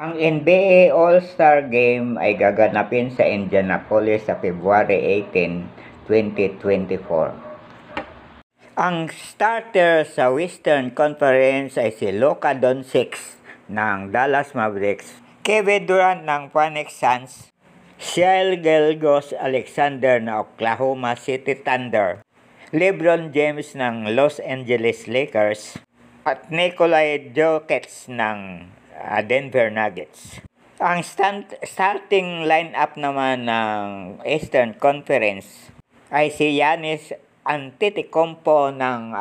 Ang NBA All-Star Game ay gaganapin sa Indianapolis sa February 18, 2024. Ang starter sa Western Conference ay si Luka Doncic ng Dallas Mavericks, Kevin Durant ng Phoenix Suns, Shai Gilgeous-Alexander ng Oklahoma City Thunder, LeBron James ng Los Angeles Lakers, at Nikola Jokic ng Denver Nuggets. Ang starting lineup naman ng Eastern Conference ay si Giannis Antetokounmpo ng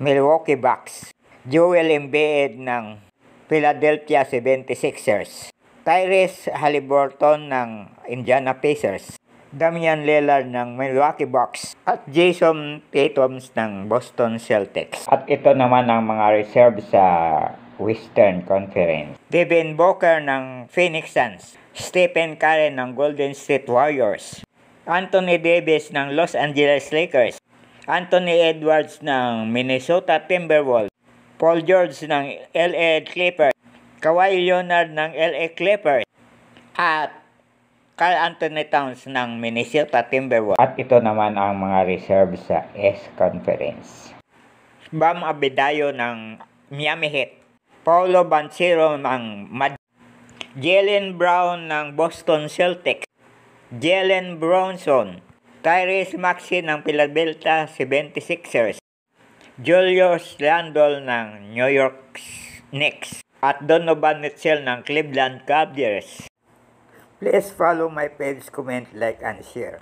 Milwaukee Bucks, Joel Embiid ng Philadelphia 76ers, Tyrese Haliburton ng Indiana Pacers, Damian Lillard ng Milwaukee Bucks, at Jason Tatum ng Boston Celtics. At ito naman ang mga reserve sa Western Conference. Devin Booker ng Phoenix Suns, Stephen Curry ng Golden State Warriors, Anthony Davis ng Los Angeles Lakers, Anthony Edwards ng Minnesota Timberwolves, Paul George ng LA Clippers, Kawhi Leonard ng LA Clippers, at Karl Anthony Towns ng Minnesota Timberwolves. At ito naman ang mga reserve sa East Conference. Bam Adebayo ng Miami Heat, Paolo Banchero ng Jaylen Brown ng Boston Celtics, Jalen Brunson, Tyrese Maxey ng Philadelphia 76ers, Julius Randle ng New York Knicks, at Donovan Mitchell ng Cleveland Cavaliers. Please follow my page, comment, like, and share.